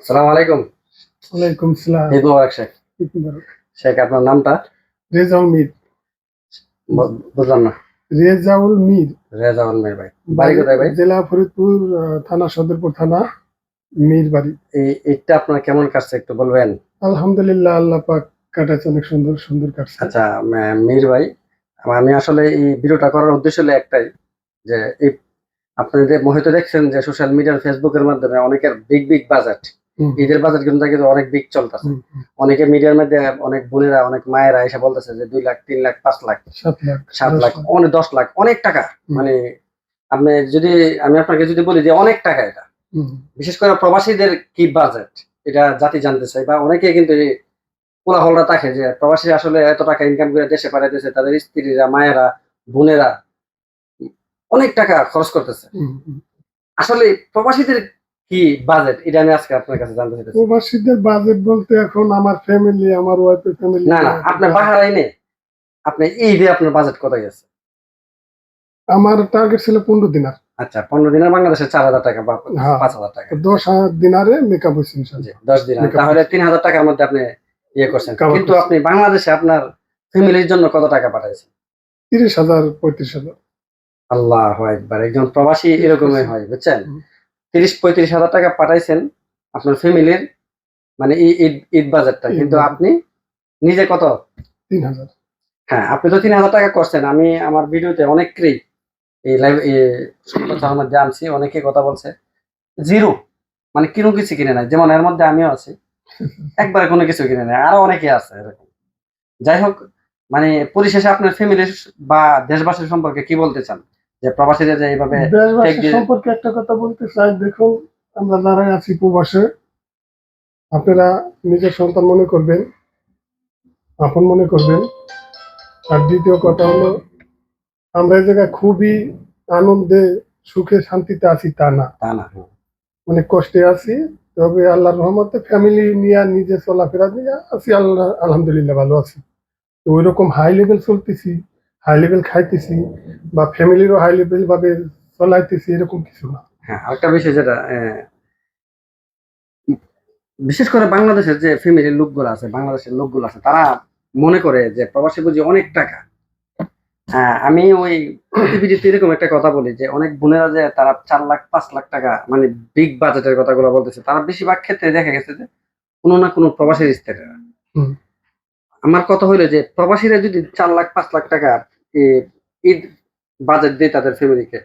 আসসালামু আলাইকুম। ওয়ালাইকুম সালাম। ঈদ মোবারক শেখ। শেখ আপনার নামটা? রেজাউল মীর। বুঝলাম না। রেজাউল মীর। রেজাউল মির ভাই। বাড়ি কোথায় ভাই? জেলা ফরিদপুর, থানা সদরপুর থানা, মীর বাড়ি। এই ঈদটা আপনার কেমন কাটছে একটু বলবেন? আলহামদুলিল্লাহ, আল্লাহ পাক কাটাচ্ছে অনেক সুন্দর সুন্দর কাটছে। আচ্ছা, মীর ভাই, আমি আসলে এই ভিডিওটা করার উদ্দেশ্য হলো একটাই, যে এই আপনি যে হয়তো দেখছেন যে সোশ্যাল মিডিয়ার ফেসবুকের মাধ্যমে অনেকের বিগ বিগ বাজেট, ঈদের বাজেট কিন্তু অনেক বিগ চলতেছে। অনেকে মিডিয়ার মধ্যে অনেক বোনেরা, অনেক মায়েরা এসে বলতেছে যে 2 লাখ, 3 লাখ, 5 লাখ, 7 লাখ, অনেক 10 লাখ, অনেক টাকা। মানে আপনি যদি, আমি আপনাকে যদি বলি যে অনেক টাকা এটা, বিশেষ করে প্রবাসীদের কি বাজেট, এটা জাতি জানতে চাই। বা অনেকে কিন্তু এই কোলাহলটা থাকে যে প্রবাসী আসলে এত টাকা ইনকাম করে দেশে পাঠাইতেছে, তাদের স্ত্রীরা, মায়েরা, বোনেরা অনেক টাকা খরচ করতেছে। আসলে প্রবাসীদের কি বাজেট, এটা আমি আজকে আপনার কাছে জানতে চাইতেছি। প্রবাসীদের বাজেট বলতে এখন আমার ফ্যামিলি, আমার ওয়াইফের ফ্যামিলি। না না, আপনি বাহারাইনে আপনি ঈদে আপনার বাজেট কত গেছে? আমার টার্গেট ছিল 15 দিনার। আচ্ছা, 15 দিনের বাংলাদেশে 4,000 টাকা বা 5,000 টাকা। 10 দিনারে মেকআপ হয়েছে ইনশাআল্লাহ। 10 দিন তাহলে 3,000 টাকার মধ্যে আপনি ইয়ে করছেন। কিন্তু আপনি বাংলাদেশে আপনার ফ্যামিলির জন্য কত টাকা পাঠাইছেন? 30,000 35,000। আল্লাহু আকবার। একজন প্রবাসী এরকমই হয়, বুঝছেন? 30-35,000 টাকা পাঠাইছেন আপনার ফ্যামিলির, মানে ঈদ বাজেটটা। কিন্তু আপনি নিজে কত? 3,000। হ্যাঁ, আপনি তো 3,000 টাকা করছেন। আমি আমার ভিডিওতে অনেকেই এই লাইভ কথার মধ্যে আনছি, অনেকে কথা বলছে জিরো, মানে কোনো কিছু কিনে নাই। যেমন এর মধ্যে আমিও আছি, একবারে কোনো কিছু কিনে নাই। আরো অনেকে আছে এরকম। যাই হোক, মানে পরিশেষে আপনার ফ্যামিলির বা দেশবাসীর সম্পর্কে কি বলতে চান, যে প্রবাসীরা যে এইভাবে? দেশবাসীর সম্পর্কে একটা কথা বলতে চাই, দেখুন আমরা যারা আছি প্রবাসে, আপনারা নিজের সন্তান মনে করবেন, আপন মনে করবেন। আর দ্বিতীয় কথা হলো, আমরা এই জায়গায় খুবই আনন্দে সুখে শান্তিতে আছি তা না, অনেক কষ্টে আছি। তবে আল্লাহর রহমতে ফ্যামিলি নিয়ে, নিজে চলাফেরা নিয়ে আছি, আল্লাহ আলহামদুলিল্লাহ ভালো আছি। তো ওই রকম হাই লেভেল চলতেছি, হাই লেভেল খাইতেছি, বা ফ্যামিলিরও হাই লেভেল ভাবে চলাইতেছি, এরকম কিছু না। হ্যাঁ, আরেকটা বিষয় যেটা বিশেষ করে বাংলাদেশের যে ফ্যামিলির লোকগুলো আছে, বাংলাদেশের লোকগুলো আছে, তারা মনে করে যে প্রবাসী বুঝি অনেক টাকা। হ্যাঁ, আমি ওই প্রতিভিডিওতে এরকম একটা কথা বলি যে অনেক বোনেরা যে তারা 4 লাখ, 5 লাখ টাকা, মানে বিগ বাজেটের কথাগুলো বলতেছে, তারা বেশিরভাগ ক্ষেত্রে দেখা গেছে যে কোনো না কোনো প্রবাসীর স্ত্রীরা। আমার কথা হইলো যে প্রবাসীরা যদি 4 লাখ, 5 লাখ টাকা ঈদ বাজেট দেয় তাদের ফ্যামিলিকে,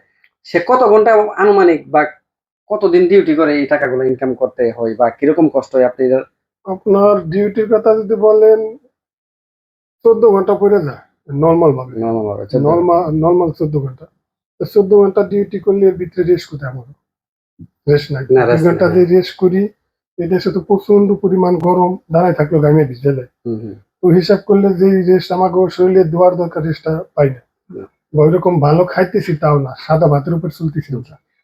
সে কত ঘন্টা আনুমানিক বা কতদিন ডিউটি করে এই টাকাগুলো ইনকাম করতে হয়, বা কিরকম কষ্ট হয়? আপনি আপনার ডিউটির কথা যদি বলেন, 14 ঘন্টা পড়ে যায় নর্মাল ভাবে। নর্মাল 14 ঘন্টা। 14 ঘন্টা ডিউটি করলে এর ভিতরে রেস্ট কোথায়? আমার রেস্ট নাই। 2 ঘন্টা দিয়ে রেস্ট করি। এই দেশে তো প্রচন্ড পরিমাণ গরম, দাঁড়ায় থাকলেও ঘামে ভিজে যায়। তো হিসাব করলে যে রেস্ট আমাকে শরীরে দেওয়ার দরকার, রেস্টটা পাই না। ওইরকম ভালো খাইতেছি তাও না, সাদা ভাতের উপর চলতেছি।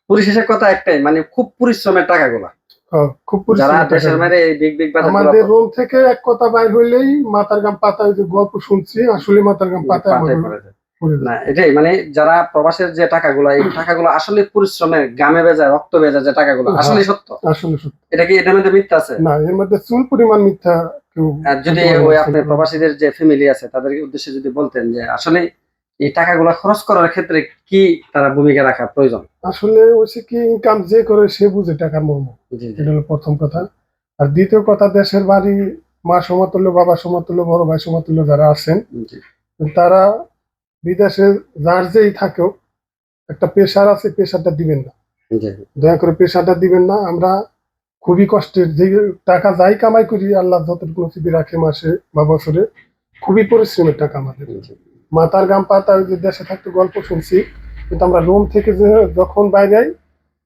পরিশেষের কথা একটাই, মানে খুব পরিশ্রমের টাকাগুলা। খুব আমাদের রুম থেকে এক কথা বাইর হইলেই মাথার গাম পাতা। ওই যে গল্প শুনছি, আসলে মাথার গাম পাতা না, এটাই মানে যারা প্রবাসের যে টাকাগুলো, এই টাকাগুলো আসলে পরিশ্রমের গামে ভেজা, রক্ত ভেজা যে টাকাগুলো, আসলে সত্য? আসলে সত্য। এটা কি এটার মধ্যে মিথ্যা আছে? না, এর মধ্যে চুল পরিমাণ মিথ্যা। যদি ওই আপনার প্রবাসীদের যে ফ্যামিলি আছে তাদের উদ্দেশ্যে যদি বলতেন যে আসলে এই টাকাগুলো খরচ করার ক্ষেত্রে কি তারা ভূমিকা রাখা প্রয়োজন? আসলে হচ্ছে কি, ইনকাম যে করে সে বুঝে টাকার মর্ম। এটা হলো প্রথম কথা। আর দ্বিতীয় কথা, দেশের বাড়ি মা সমতুল্য, বাবা সমতুল্য, বড় ভাই সমতুল্য যারা আছেন, তারা বিদেশে যার যেই থাকেও একটা প্রেশার আছে, প্রেশারটা দিবেন না, দয়া করে প্রেশারটা দিবেন না। আমরা খুবই কষ্টের, যে টাকা যাই কামাই করি, আল্লাহ যতটুকু নসিবে রাখে মাসে বা বছরে, খুবই পরিশ্রমের টাকা আমাদের। মাথার গাম পাতা। ওই যে দেশে থাকতে গল্প শুনছি, কিন্তু আমরা রুম থেকে যখন বাইরে যাই,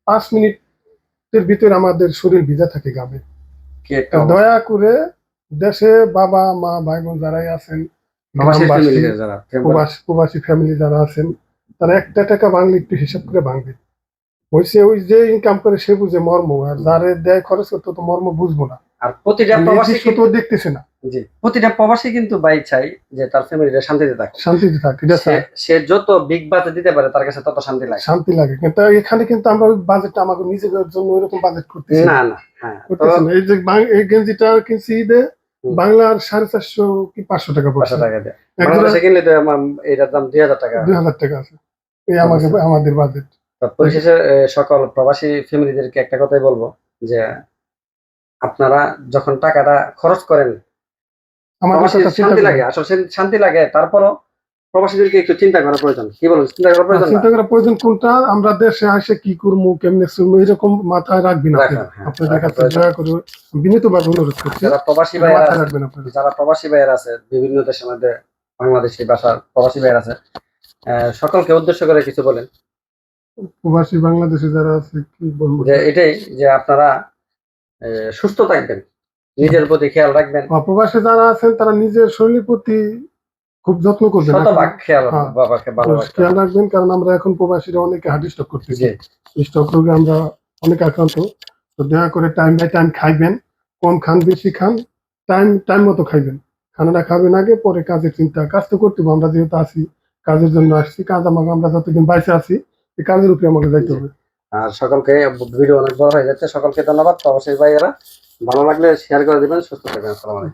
5 মিনিটের ভিতরে আমাদের শরীর ভিজা থাকে গামে। দয়া করে দেশে বাবা মা ভাই বোন যারাই আছেন, প্রবাসী ফ্যামিলি যারা আছেন, তারা একটা টাকা ভাঙলে একটু হিসাব করে ভাঙবে। ওই যে ইনকাম করে সে বুঝে মর্ম, আর যারে দেয় খরচ করতে তো মর্ম বুঝবো না। আর প্রতিটা প্রবাসী কিন্তু দেখতেছে না। প্রতিটা প্রবাসী কিন্তু ভাই চাই যে তার ফ্যামিলিটা শান্তিতে থাকে। সে যত বিগ বাজেট দিতে পারে তার কাছে তত শান্তি লাগে। কিন্তু এখানে কিন্তু আমরা ওই বাজেটটা আমাদের নিজেদের জন্য ওইরকম বাজেট করতেছি না না। হ্যাঁ তো করতেছি না। এই যে এই গেঞ্জিটা কিনছি ঈদে হুম। বাংলার 450 কি 500 টাকা 500 পড়ছে। টাকা দিয়ে এক জোড়া বাংলাদেশে কিনলে তো এটার দাম 2000 টাকা। 2000 টাকা আছে, এই আমাকে অবশ্যই। আমাদের বাজেট। তো পরিশেষে সকল প্রবাসী ফ্যামিলিদেরকে একটা কথাই বলবো যে আপনারা যখন টাকাটা খরচ করেন আমাদের প্রবাসীর কথা চিন্তা শান্তি করবেন। লাগে, আসলে শান্তি লাগে, তারপরও প্রবাসীদেরকে একটু চিন্তা করা প্রয়োজন। কি বলুন, চিন্তা করা প্রয়োজন না? চিন্তা করা প্রয়োজন কোনটা, আমরা দেশে আসে কি করবো কেমনে চলবো এরকম মাথায় রাখবেন রাখা, আপনারা। হ্যাঁ, আপনাদের রাখা কাছে প্রয়োজন। দয়া করে বিনীতভাবে অনুরোধ করছি, যারা প্রবাসী এটা ভাইয়েরা মাথায় আছে, রাখবেন আপনারা। যারা প্রবাসী ভাইয়েরা আছে বিভিন্ন দেশের মধ্যে, বাংলাদেশি ভাষার প্রবাসী ভাইয়েরা আছে, সকলকে উদ্দেশ্য করে কিছু বলেন। প্রবাসী বাংলাদেশে যারা আছে কি বলবো, যে এটাই যে আপনারা সুস্থ থাকবেন, নিজের প্রতি খেয়াল রাখবেন, প্রবাসে যারা আছেন তারা নিজের শরীরের প্রতি খুব যত্ন করবেন, শতভাগ খেয়াল হ্যাঁ, বাবাকে ভালোবাসতে খেয়াল হবে। রাখবেন, কারণ আমরা এখন প্রবাসীরা অনেকে হার্ট স্ট্রোক করতেছি, জি স্ট্রোক রোগে আমরা অনেক আক্রান্ত। তো দয়া করে টাইম বাই টাইম খাইবেন, কম খান বেশি খান, টাইম টাইম মতো খাইবেন। খানাটা খাবেন আগে, পরে কাজের চিন্তা। কাজ তো করতে হবে, আমরা যেহেতু আছি কাজের জন্য আসছি, কাজ আমাকে আমরা যতদিন বাইসে আছি এই কাজের উপরে আমাকে যাইতে জি। হবে। আর সকলকে, ভিডিও অনেক বড় হয়ে যাচ্ছে, সকলকে ধন্যবাদ। প্রবাসী ভাইয়েরা ভালো লাগলে শেয়ার করে দিবেন। সুস্থ থাকবেন। আসসালামু আলাইকুম।